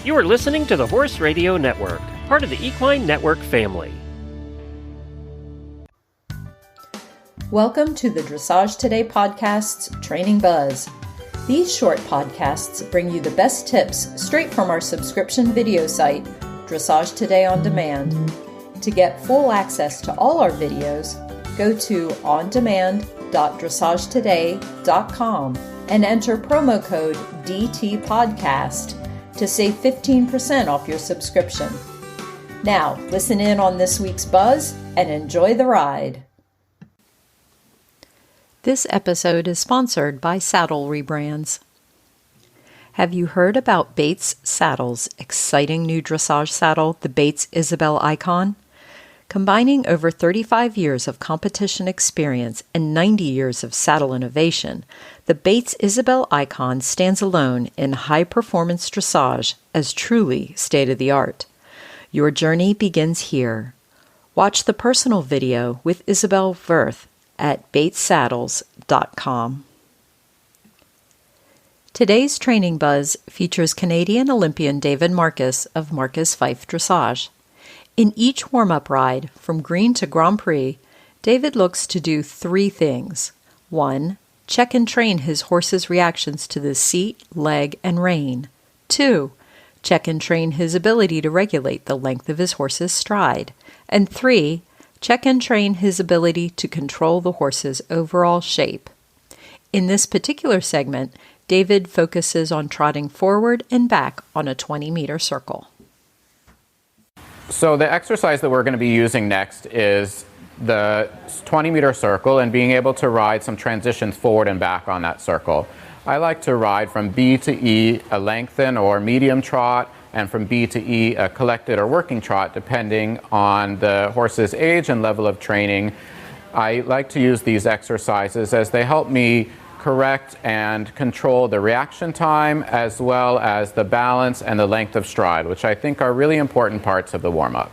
You are listening to the Horse Radio Network, part of the Equine Network family. Welcome to the Dressage Today podcast's Training Buzz. These short podcasts bring you the best tips straight from our subscription video site, Dressage Today On Demand. To get full access to all our videos, go to ondemand.dressagetoday.com and enter promo code DTPODCAST to save 15% off your subscription. Now, listen in on this week's buzz and enjoy the ride. This episode is sponsored by Saddle Rebrands. Have you heard about Bates Saddle's exciting new dressage saddle, the Bates Isabel Icon? Combining over 35 years of competition experience and 90 years of saddle innovation, the Bates Isabel Icon stands alone in high-performance dressage as truly state-of-the-art. Your journey begins here. Watch the personal video with Isabel Verth at batessaddles.com. Today's Training Buzz features Canadian Olympian David Marcus of Marcus Fyffe Dressage. In each warm-up ride, from Green to Grand Prix, David looks to do three things. 1. Check and train his horse's reactions to the seat, leg, and rein. 2. Check and train his ability to regulate the length of his horse's stride. And 3. Check and train his ability to control the horse's overall shape. In this particular segment, David focuses on trotting forward and back on a 20-meter circle. So the exercise that we're going to be using next is the 20-meter circle and being able to ride some transitions forward and back on that circle. I like to ride from B to E a lengthen or medium trot, and from B to E a collected or working trot, depending on the horse's age and level of training. I like to use these exercises as they help me correct and control the reaction time as well as the balance and the length of stride, which I think are really important parts of the warm-up.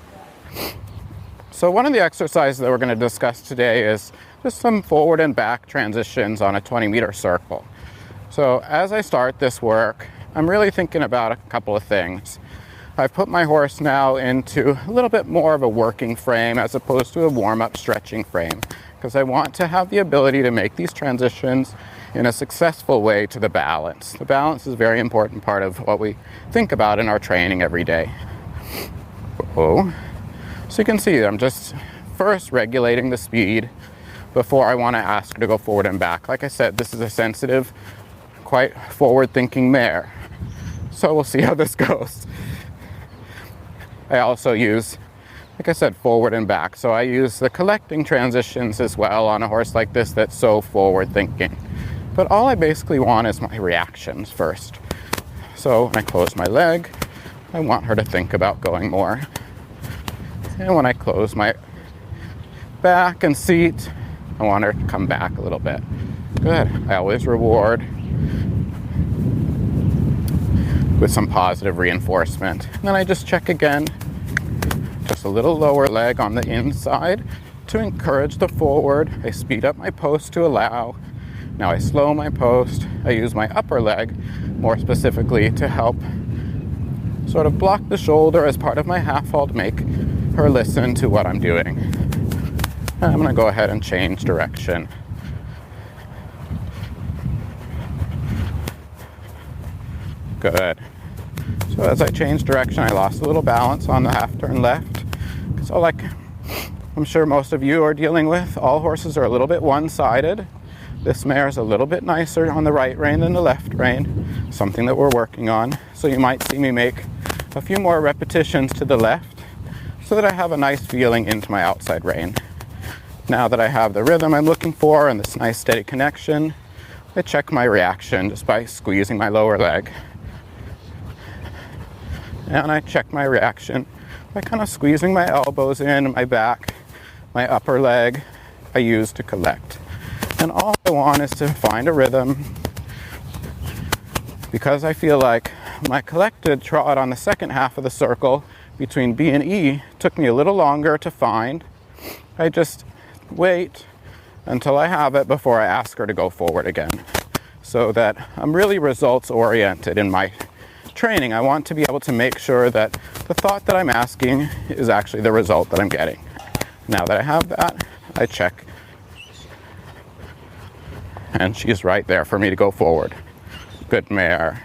So one of the exercises that we're going to discuss today is just some forward and back transitions on a 20-meter circle. So as I start this work, I'm really thinking about a couple of things. I've put my horse now into a little bit more of a working frame as opposed to a warm-up stretching frame, because I want to have the ability to make these transitions in a successful way to the balance. The balance is a very important part of what we think about in our training every day. So you can see I'm just first regulating the speed before I want to ask her to go forward and back. Like I said, this is a sensitive, quite forward-thinking mare. So we'll see how this goes. I also use, like I said, forward and back. So I use the collecting transitions as well on a horse like this that's so forward-thinking. But all I basically want is my reactions first. So when I close my leg, I want her to think about going more. And when I close my back and seat, I want her to come back a little bit. Good. I always reward with some positive reinforcement. And then I just check again, just a little lower leg on the inside to encourage the forward. I speed up my post to allow. Now I slow my post. I use my upper leg more specifically to help sort of block the shoulder as part of my half halt, make her listen to what I'm doing. And I'm going to go ahead and change direction. Good. So as I change direction, I lost a little balance on the half turn left. So like I'm sure most of you are dealing with, all horses are a little bit one-sided. This mare is a little bit nicer on the right rein than the left rein, something that we're working on. So you might see me make a few more repetitions to the left so that I have a nice feeling into my outside rein. Now that I have the rhythm I'm looking for and this nice steady connection, I check my reaction just by squeezing my lower leg. And I check my reaction by kind of squeezing my elbows in, my back, my upper leg I use to collect. And all I want is to find a rhythm, because I feel like my collected trot on the second half of the circle between B and E took me a little longer to find. I just wait until I have it before I ask her to go forward again, so that I'm really results oriented in my training, I want to be able to make sure that the thought that I'm asking is actually the result that I'm getting. Now that I have that, I check. And she's right there for me to go forward. Good mare.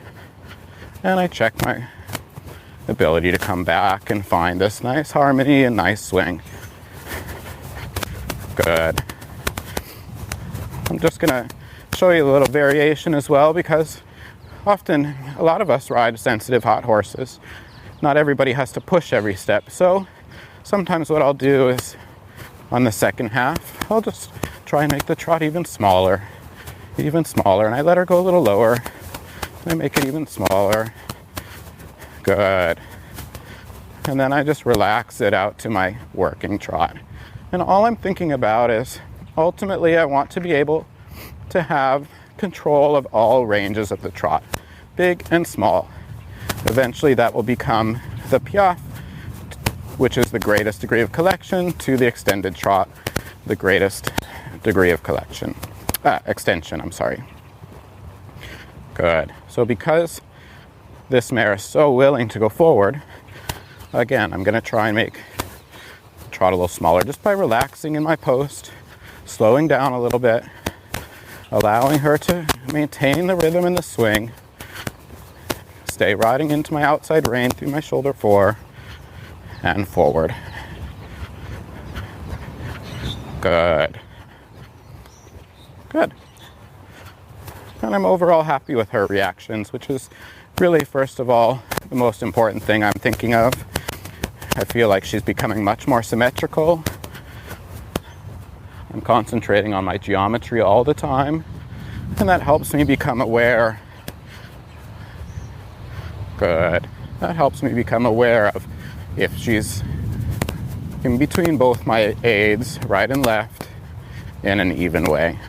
And I check my ability to come back and find this nice harmony and nice swing. Good. I'm just going to show you a little variation as well, because often a lot of us ride sensitive hot horses. Not everybody has to push every step. So sometimes what I'll do is on the second half, I'll just try and make the trot even smaller, and I let her go a little lower. I make it even smaller. Good. And then I just relax it out to my working trot. And all I'm thinking about is, ultimately, I want to be able to have control of all ranges of the trot, big and small. Eventually that will become the Fyffe, which is the greatest degree of collection, to the extended trot, the greatest degree of extension, I'm sorry. Good. So because this mare is so willing to go forward, again, I'm going to try and make the trot a little smaller just by relaxing in my post, slowing down a little bit, allowing her to maintain the rhythm in the swing, stay riding into my outside rein through my shoulder 4, and forward. Good. Good. And I'm overall happy with her reactions, which is really, first of all, the most important thing I'm thinking of. I feel like she's becoming much more symmetrical. I'm concentrating on my geometry all the time, and that helps me become aware. Good. That helps me become aware of if she's in between both my aids, right and left, in an even way.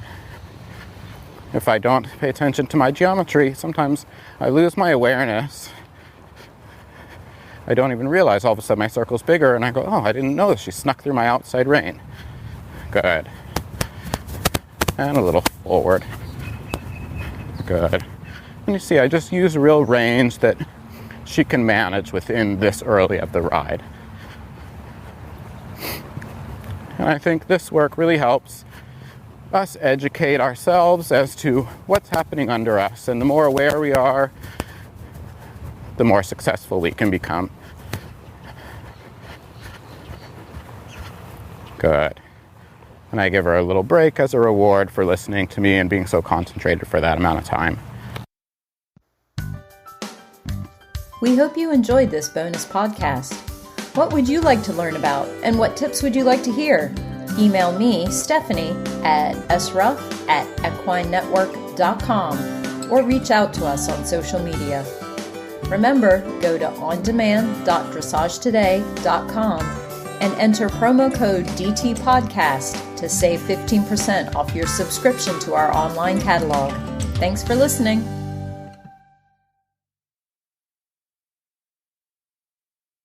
If I don't pay attention to my geometry, sometimes I lose my awareness. I don't even realize all of a sudden my circle's bigger, and I go, oh, I didn't notice she snuck through my outside rein. Good. And a little forward. Good. And you see, I just use real range that she can manage within this early of the ride. And I think this work really helps us educate ourselves as to what's happening under us. And the more aware we are, the more successful we can become. Good. And I give her a little break as a reward for listening to me and being so concentrated for that amount of time. We hope you enjoyed this bonus podcast. What would you like to learn about, and what tips would you like to hear? Email me, Stephanie, at sruff@equinenetwork.com, or reach out to us on social media. Remember, go to ondemand.dressagetoday.com and enter promo code DTPODCAST to save 15% off your subscription to our online catalog. Thanks for listening.